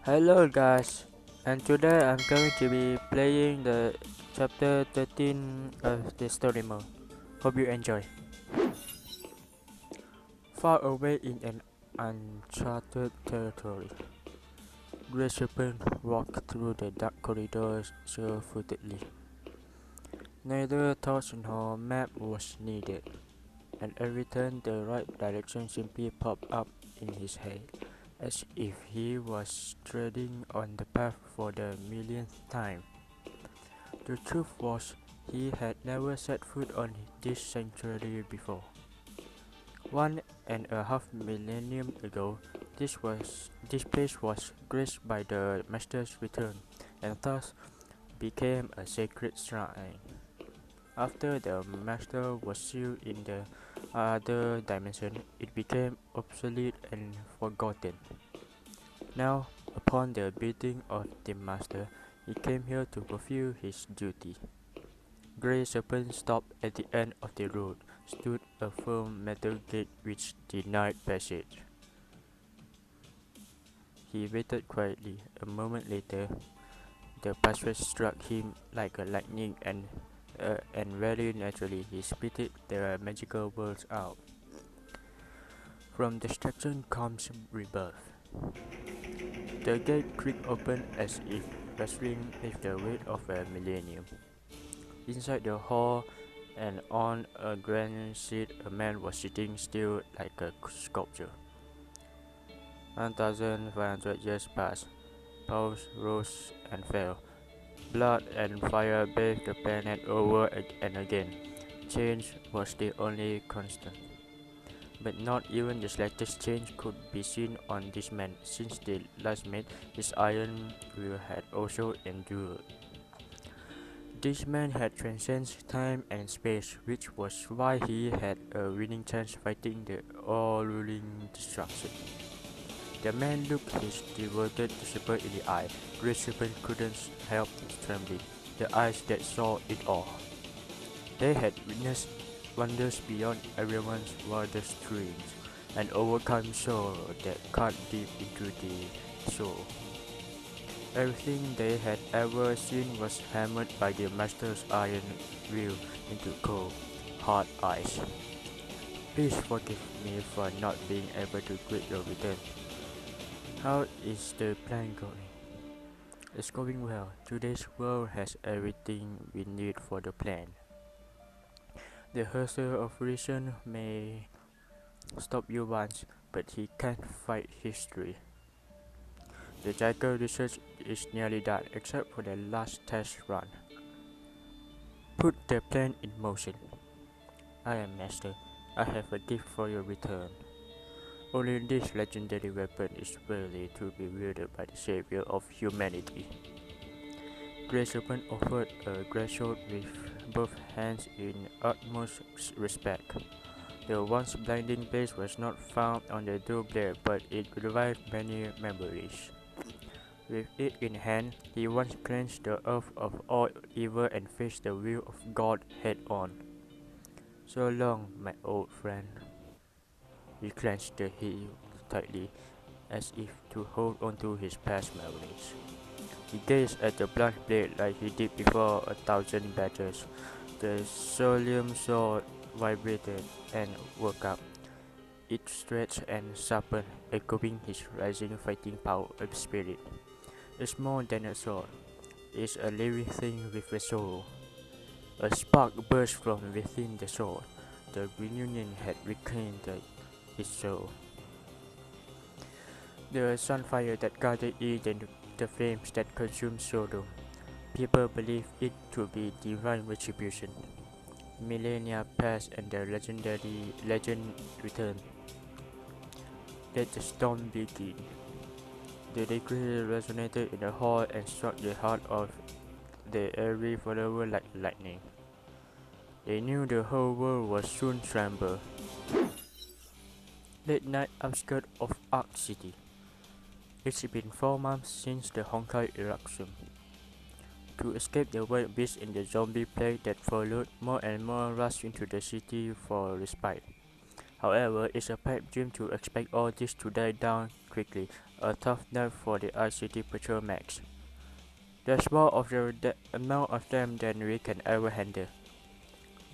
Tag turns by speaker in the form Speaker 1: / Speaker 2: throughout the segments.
Speaker 1: Hello guys, and today I'm going to be playing the chapter 13 of the story mode. Hope you enjoy. Far away in an uncharted territory, Grey Serpent walked through the dark corridors sure-footedly. Neither torch nor map was needed, and every turn the right direction simply popped up in his head, as if he was treading on the path for the millionth time. The truth was, he had never set foot on this sanctuary before. 1.5 millennium ago, this place was graced by the Master's return, and thus became a sacred shrine. After the Master was sealed in the other dimension, it became obsolete and forgotten. Now, upon the bidding of the Master, he came here to fulfill his duty. Grey Serpent stopped at the end of the road, stood a firm metal gate which denied passage. He waited quietly. A moment later, the passage struck him like a lightning, and very naturally he spitted the magical words out. From destruction comes rebirth. The gate creaked open as if wrestling with the weight of a millennium. Inside the hall and on a grand seat, a man was sitting still like a sculpture. 1,500 years passed. Pulse rose and fell. Blood and fire bathed the planet over and again. Change was the only constant. But not even the slightest change could be seen on this man, since the last mate, his iron will had also endured. This man had transcended time and space, which was why he had a winning chance fighting the all-ruling destruction. The man looked his devoted disciple in the eye. Grey Serpent couldn't help trembling, the eyes that saw it all. They had witnessed wonders beyond everyone's wildest dreams, and overcome sorrow that cut deep into the soul. Everything they had ever seen was hammered by the Master's iron will into cold, hard ice. Please forgive me for not being able to greet your return. How is the plan going? It's going well. Today's world has everything we need for the plan. The Herser of Reason may stop you once, but he can't fight history. The Jaeger research is nearly done, except for the last test run. Put the plan in motion. I am Master. I have a gift for your return. Only this legendary weapon is worthy to be wielded by the savior of humanity. Grey Serpent offered a grey sword with both hands in utmost respect. The once blinding blaze was not found on the dual blade, but it revived many memories. With it in hand, he once cleansed the earth of all evil and faced the will of God head on. So long, my old friend. He clenched the hilt tightly, as if to hold on to his past memories. He gazed at the blunt blade like he did before 1,000 battles. The solemn sword vibrated and woke up. It stretched and sharpened, echoing his rising fighting power of spirit. It's more than a sword. It's a living thing with a soul. A spark burst from within the sword. The reunion had reclaimed its soul. The sunfire that guarded Eden, the flames that consumed Sodom. People believe it to be divine retribution. Millennia passed and the legend returned. Let the storm begin. The decree resonated in the hall and struck the heart of the every follower like lightning. They knew the whole world would soon tremble. Late night outskirts of Ark City. It's been 4 months since the Honkai eruption. To escape the wild beasts and the zombie plague that followed, more and more rushed into the city for respite. However, it's a pipe dream to expect all this to die down quickly, a tough nut for the Ark City Patrol Max. There's more of the amount of them than we can ever handle.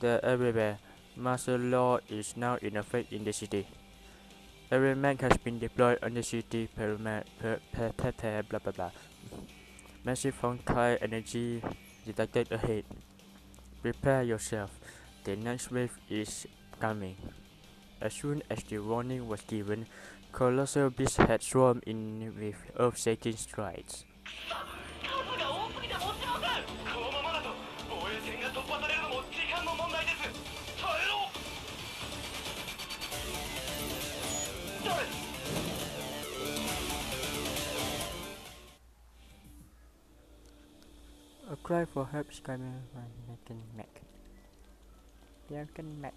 Speaker 1: They're everywhere. Martial law is now in effect in the city. Every mech has been deployed on the city perimeter, blah blah blah. Massive Honkai energy detected ahead. Prepare yourself. The next wave is coming. As soon as the warning was given, colossal beasts had swarmed in with earth-shaking strides. A cry for help is coming from American Mac. American Mac.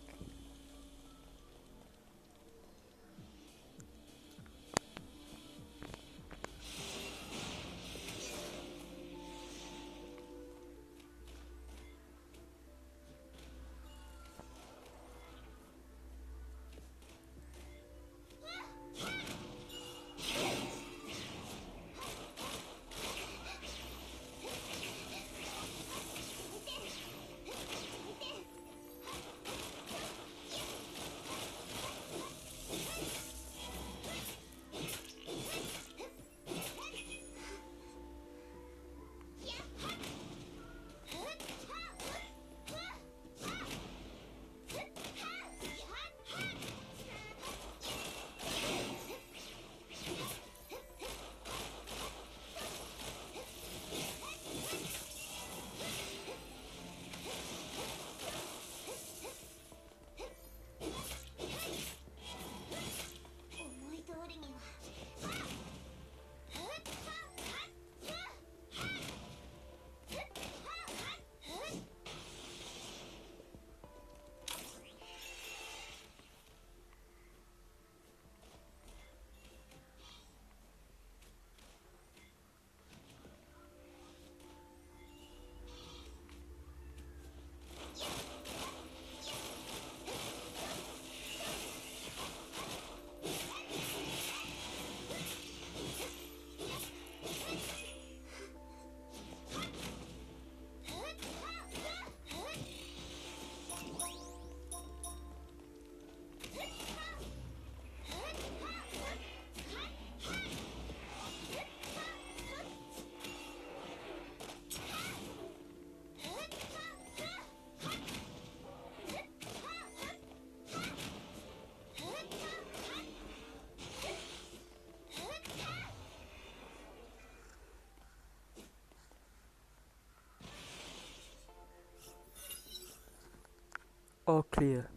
Speaker 1: All clear.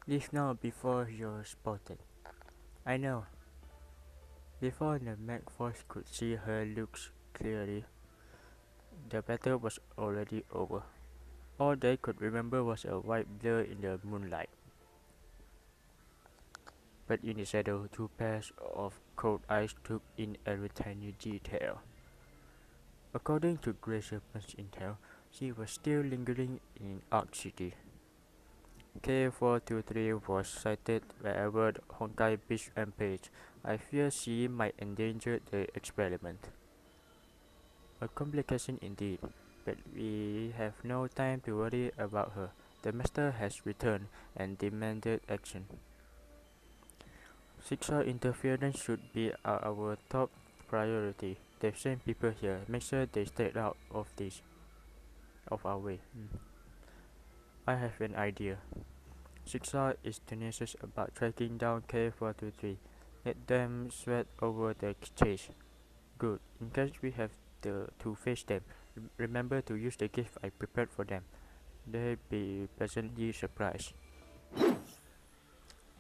Speaker 1: Leave now before you're spotted. I know. Before the Mech Force could see her looks clearly, the battle was already over. All they could remember was a white blur in the moonlight. But in the shadow, two pairs of cold eyes took in every tiny detail. According to Grey Serpent's intel, she was still lingering in Ark City. K423 was sighted wherever the Honkai beach rampaged. I fear she might endanger the experiment. A complication indeed, but we have no time to worry about her. The master has returned and demanded action. Sixer interference should be our top priority. They've sent people here. Make sure they stay out of our way. I have an idea. Sixer is tenacious about tracking down K423. Let them sweat over the chase. Good. In case we have to face them, remember to use the gift I prepared for them. They'll be pleasantly surprised.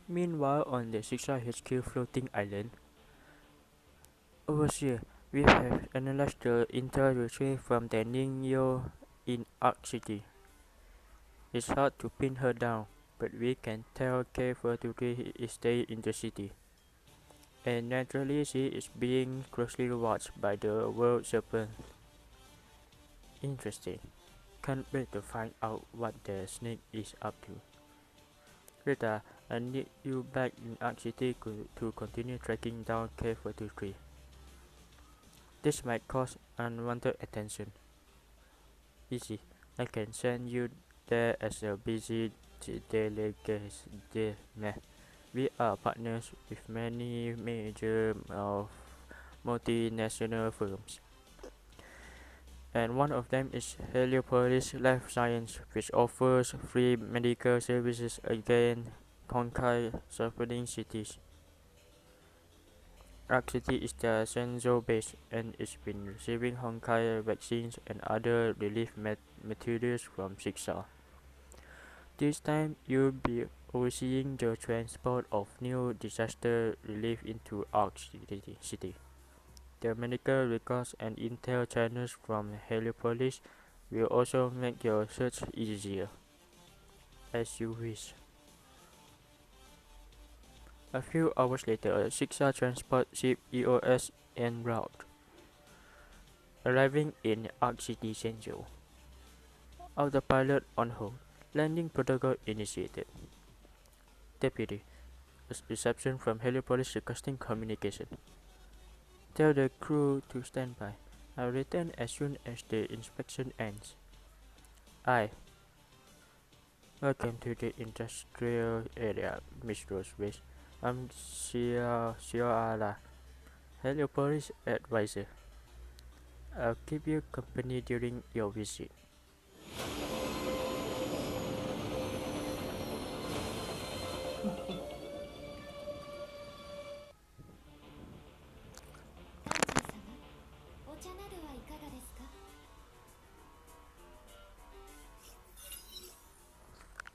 Speaker 1: Meanwhile, on the Sixer HQ floating island, Overseer, we have analyzed the intel retrieved from the Ningyo in Ark City. It's hard to pin her down, but we can tell K423 is staying in the city. And naturally she is being closely watched by the world serpent. Interesting. Can't wait to find out what the snake is up to. Rita, I need you back in Ark City to continue tracking down K-43. This might cause unwanted attention. Easy, I can send you there as a busy delegate. We are partners with many major multinational firms, and one of them is Heliopolis Life Science, which offers free medical services against Honkai surrounding cities. Ark City is the central base, and it's been receiving Honkai vaccines and other relief materials from Sixar. This time, you'll be overseeing the transport of new disaster relief into Ark City. The medical records and intel channels from Heliopolis will also make your search easier, as you wish. A few hours later, a Sixar transport ship EOS en route, arriving in Ark City Central. Autopilot on hold. Landing protocol initiated. Deputy, reception from Heliopolis requesting communication. Tell the crew to stand by. I'll return as soon as the inspection ends. Aye. Welcome to the industrial area, Miss Roseway. I'm Cioara, Heliopolis advisor. I'll keep you company during your visit.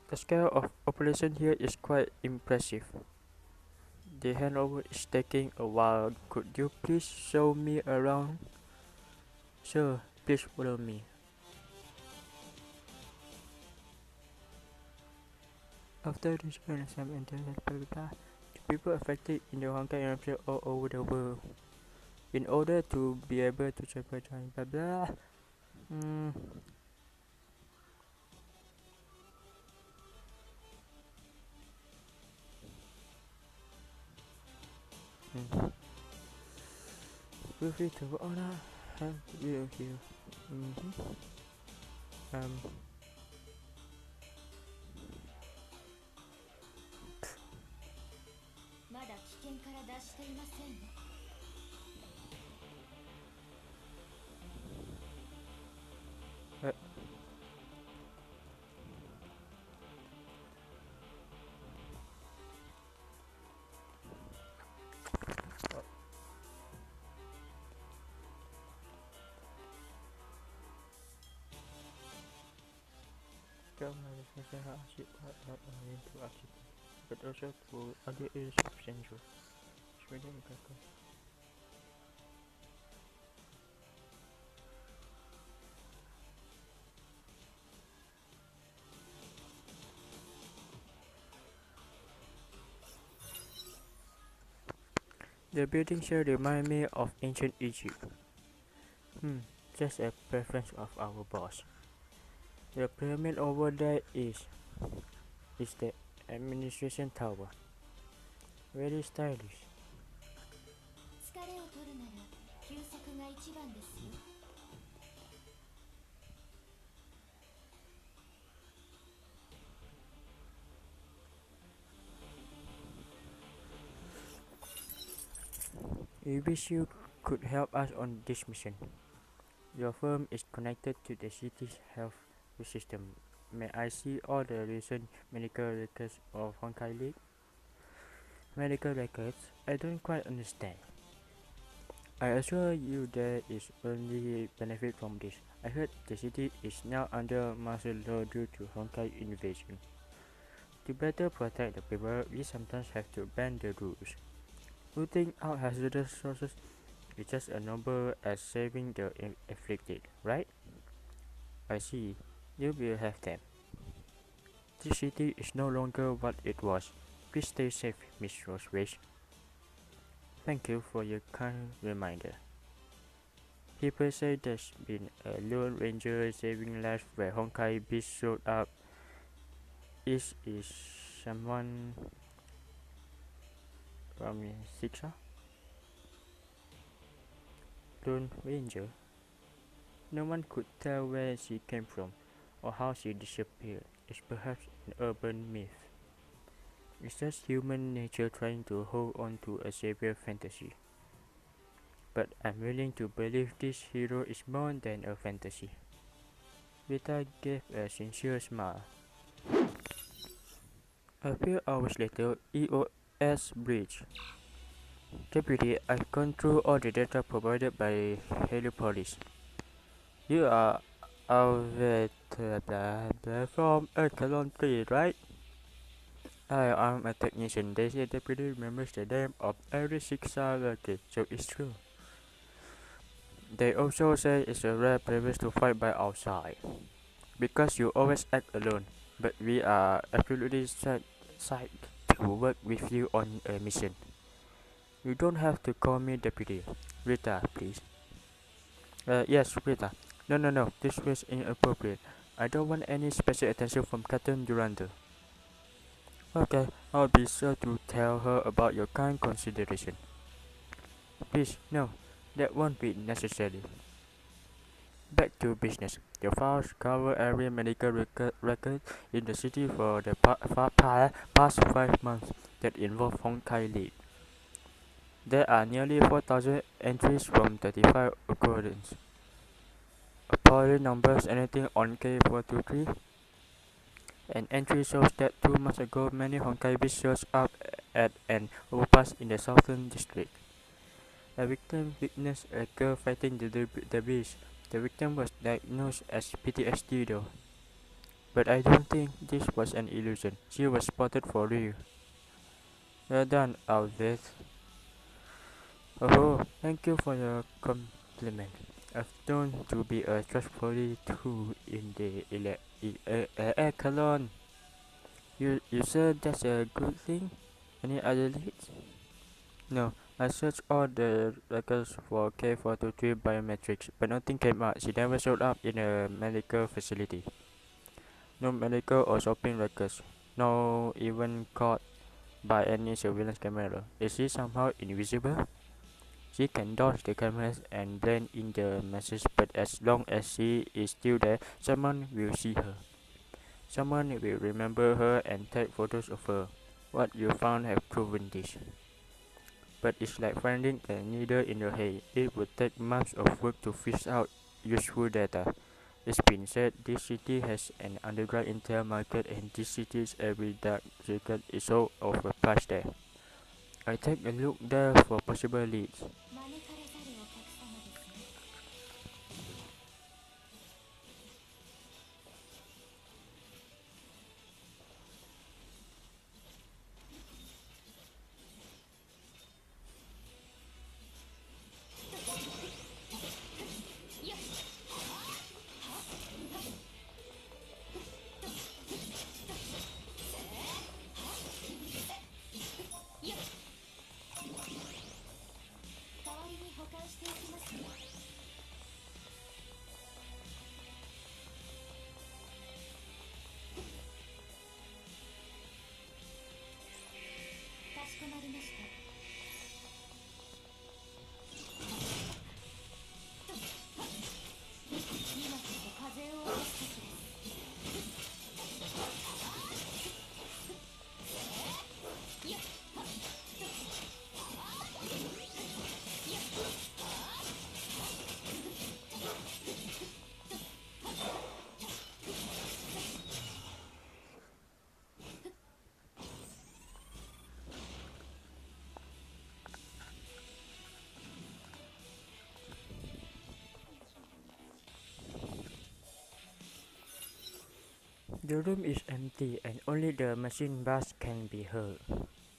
Speaker 1: The scale of operation here is quite impressive. The handover is taking a while. Could you please show me around? Sure, please follow me. After this some internet the people affected in the Honkai eruption all over the world. In order to be able to travel time, blah blah. Hmm. Feel free to honor have you here. Um.
Speaker 2: まだ危険から脱していません。
Speaker 1: Come my discussion not only to Architect, but also to other areas of Central. Sweden and Krakow. The buildings here remind me of ancient Egypt. Just a preference of our boss. The pyramid over there is the administration tower. Very stylish.
Speaker 2: 疲れを取るなら休息が一番ですよ。
Speaker 1: We wish you could help us on this mission. Your firm is connected to the city's health system. May I see all the recent medical records of Honkai League? Medical records? I don't quite understand. I assure you there is only benefit from this. I heard the city is now under martial law due to Honkai invasion. To better protect the people, we sometimes have to bend the rules. Rooting out hazardous sources is just as noble as saving the afflicted, right? I see. You will have them. This city is no longer what it was. Please stay safe, Miss Roseway. Thank you for your kind reminder. People say there's been a lone ranger saving lives where Honkai beasts showed up. Is someone from Sixa? Lone Ranger? No one could tell where she came from or how she disappeared. It's perhaps an urban myth. It's just human nature trying to hold on to a savior fantasy. But I'm willing to believe this hero is more than a fantasy. Rita gave a sincere smile. A few hours later, EOS breach. Deputy, I've gone through all the data provided by Heliopolis. You are Alvet from Echelon 3, right? I am a technician. They say Deputy remembers the name of every Sixa worker, so it's true. They also say it's a rare privilege to fight by our side. Because you always act alone, but we are absolutely psyched to work with you on a mission. You don't have to call me deputy. Rita, please. Yes, Rita. No, this was inappropriate. I don't want any special attention from Captain Durando. Okay, I'll be sure to tell her about your kind consideration. Please, no, that won't be necessary. Back to business. Your files cover every medical record in the city for the past 5 months that involve Honkai League. There are nearly 4,000 entries from 35 occurrences. Appalling numbers. Anything on K423? An entry shows that 2 months ago many Honkai beasts showed up at an overpass in the southern district. A victim witnessed a girl fighting the beast. The victim was diagnosed as PTSD though. But I don't think this was an illusion. She was spotted for real. Well done, Alvith. Oh, thank you for your compliment. I've known to be a trustworthy tool in the Echelon. You said that's a good thing? Any other leads? No, I searched all the records for K423 biometrics, but nothing came out. She never showed up in a medical facility. No medical or shopping records. No even caught by any surveillance camera. Is she somehow invisible? She can dodge the cameras and blend in the masses, but as long as she is still there, someone will see her. Someone will remember her and take photos of her. What you found have proven this. But it's like finding a needle in your hay. It would take months of work to fish out useful data. It's been said this city has an underground intel market and this city's every dark secret is so overpriced there. I take a look there for possible leads. The room is empty and only the machine buzz can be heard.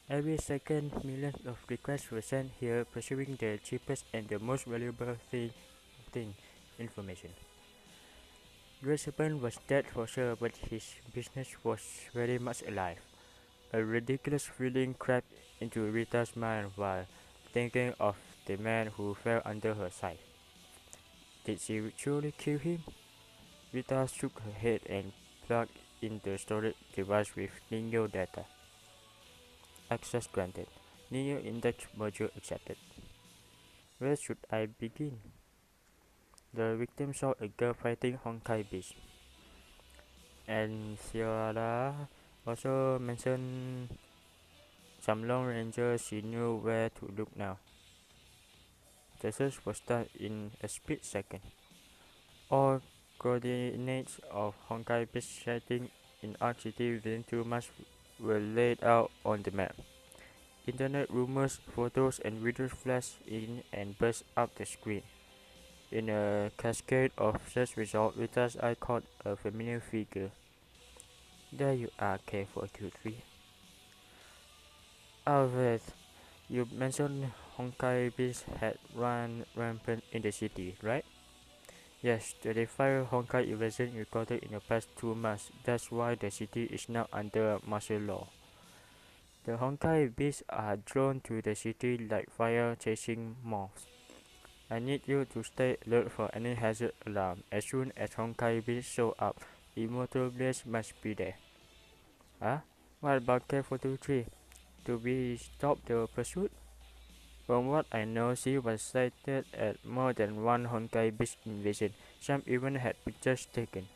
Speaker 1: Every second, millions of requests were sent here, pursuing the cheapest and the most valuable thing information. The recipient was dead for sure, but his business was very much alive. A ridiculous feeling crept into Rita's mind while thinking of the man who fell under her scythe. Did she truly kill him? Rita shook her head and plucked in the storage device with Neo data. Access granted. Neo index module accepted. Where should I begin? The victim saw a girl fighting Honkai beast. And Cioara also mentioned some Lone Ranger. She knew where to look now. The search was done in a split second. All coordinates of Honkai beast sighting in Ark City within 2 months were laid out on the map. Internet rumors, photos and videos flashed in and burst up the screen. In a cascade of search results, Rita's eye caught a familiar figure. There you are, K423. Alright, you mentioned Honkai beasts had run rampant in the city, right? Yes, 25 Honkai invasions recorded in the past 2 months. That's why the city is now under martial law. The Honkai beasts are drawn to the city like fire chasing moths. I need you to stay alert for any hazard alarm. As soon as Honkai beasts show up, immortal blades must be there. Huh? What about K423? Do we stop the pursuit? From what I know, she was sighted at more than one Honkai beast invasion. Some even had pictures taken.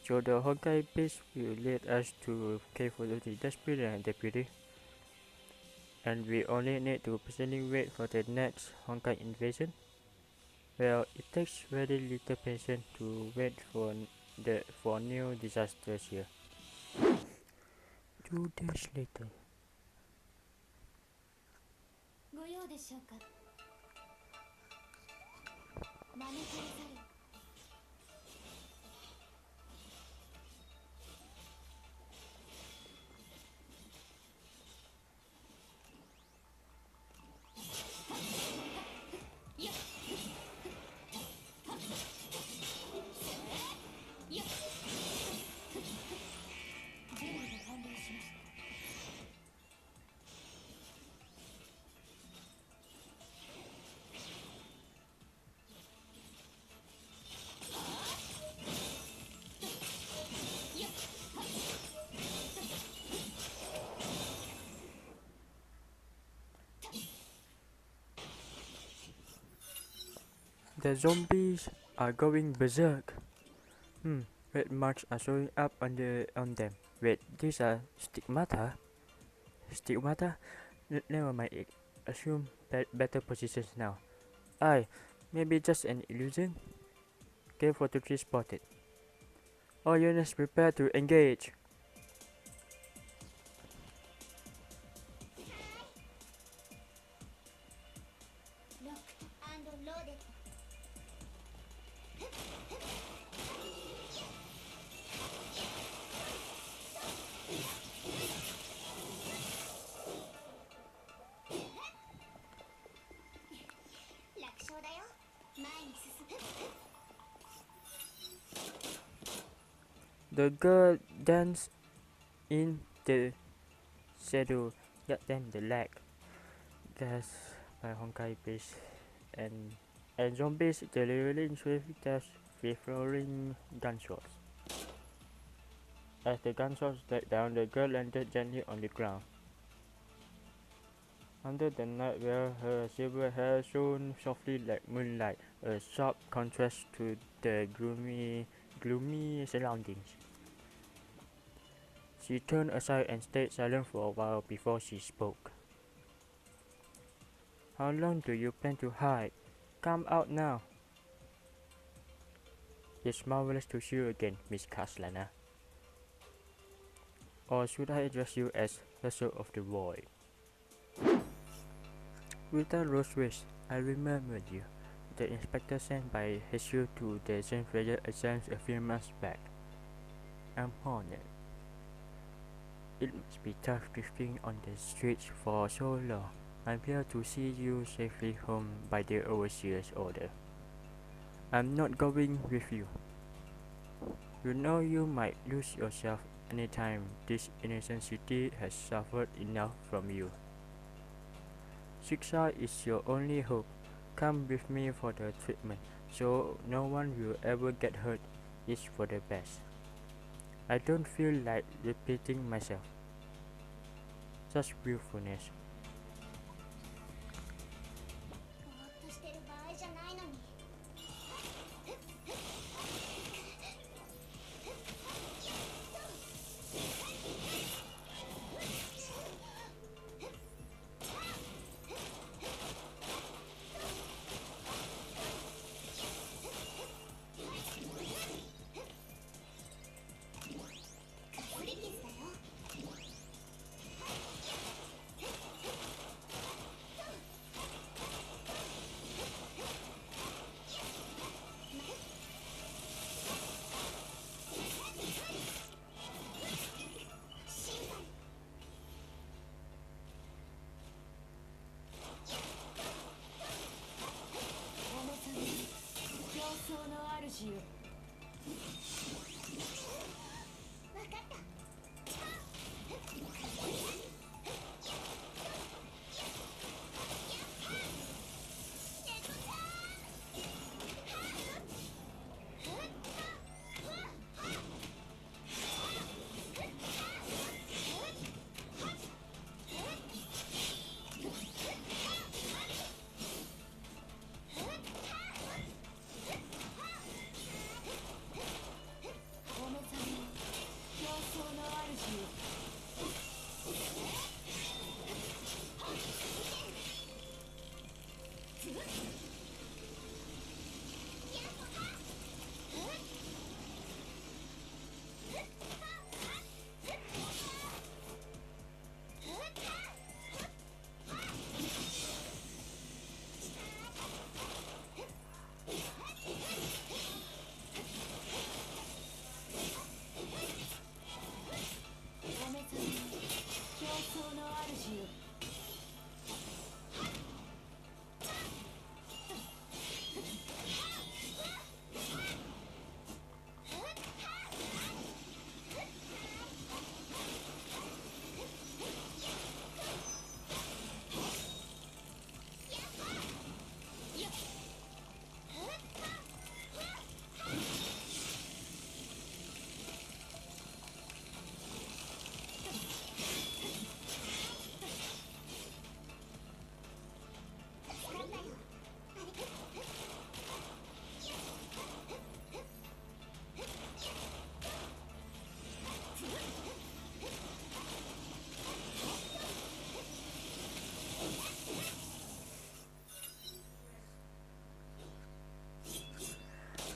Speaker 1: So the Honkai beast will lead us to K423. That's brilliant, Deputy. And we only need to patiently wait for the next Honkai invasion? Well, it takes very little patience to wait for new disasters here. 2 days later.
Speaker 2: ご用でしょうか。招かれざる。準備が完了しました。
Speaker 1: The zombies are going berserk. Red marks are showing up on them. Wait, these are stigmata? Stigmata? Never mind. Assume better positions now. Maybe just an illusion? K43 spotted. All units prepare to engage.
Speaker 2: Locked and loaded.
Speaker 1: The girl danced in the shadow. Goddamn the lag. That's by Honkai beast and zombies delivering swift deaths with rolling gunshots. As the gunshots died down, the girl landed gently on the ground. Under the nightwear, her silver hair shone softly like moonlight, a sharp contrast to the gloomy surroundings. She turned aside and stayed silent for a while before she spoke. How long do you plan to hide? Come out now. It's marvelous to see you again, Miss Kaslana. Or should I address you as Vessel of the Void? Without Roseways, I remembered you. The inspector sent by Jesus to the Zen Fraser exams a few months back. I'm honored. It must be tough drifting on the streets for so long. I'm here to see you safely home by the overseer's order. I'm not going with you. You know you might lose yourself anytime. This innocent city has suffered enough from you. Shiksha is your only hope. Come with me for the treatment, so no one will ever get hurt. It's for the best. I don't feel like repeating myself. Just willfulness.
Speaker 2: ぼーっとしてる場合じゃないのに。かすり傷だよ。おめさん、競争の主よ。わかった。おめさん、競争の主よ。おめさん、競争の主よ。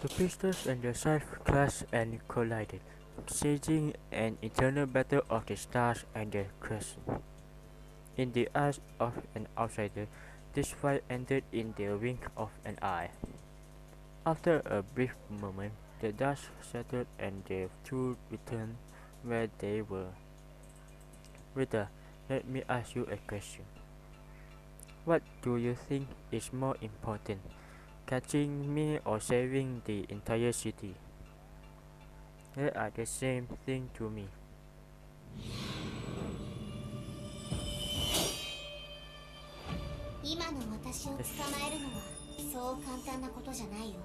Speaker 1: The pistols and the scythe clashed and collided, staging an eternal battle of the stars and the crescent. In the eyes of an outsider, this fight ended in the wink of an eye. After a brief moment, the dust settled and the two returned where they were. Rita, let me ask you a question. What do you think is more important, catching me or saving the entire city? They are the same thing to me.
Speaker 2: 今の私を捕まえるのはそう簡単なことじゃないよ。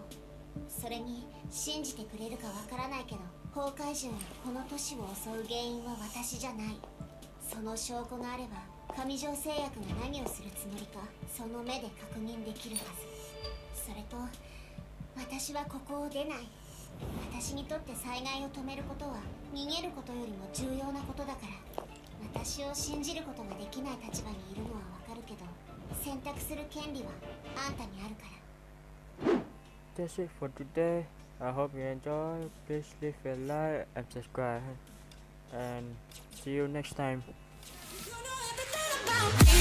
Speaker 2: それに信じてくれるかわからないけど、崩壊獣がこの都市を襲う原因は私じゃない。その証拠があれば上条製薬が何をするつもりかその目で確認できるはず。それと私はここを出ない。私にとって災害を止めることは逃げることよりも重要なことだから。私を信じることができない立場にいるのはわかるけど、選択する権利はあんたにあるから。
Speaker 1: That's it for today. I hope you enjoy. Please leave a like and subscribe. And see you next time.
Speaker 3: You know everything about me.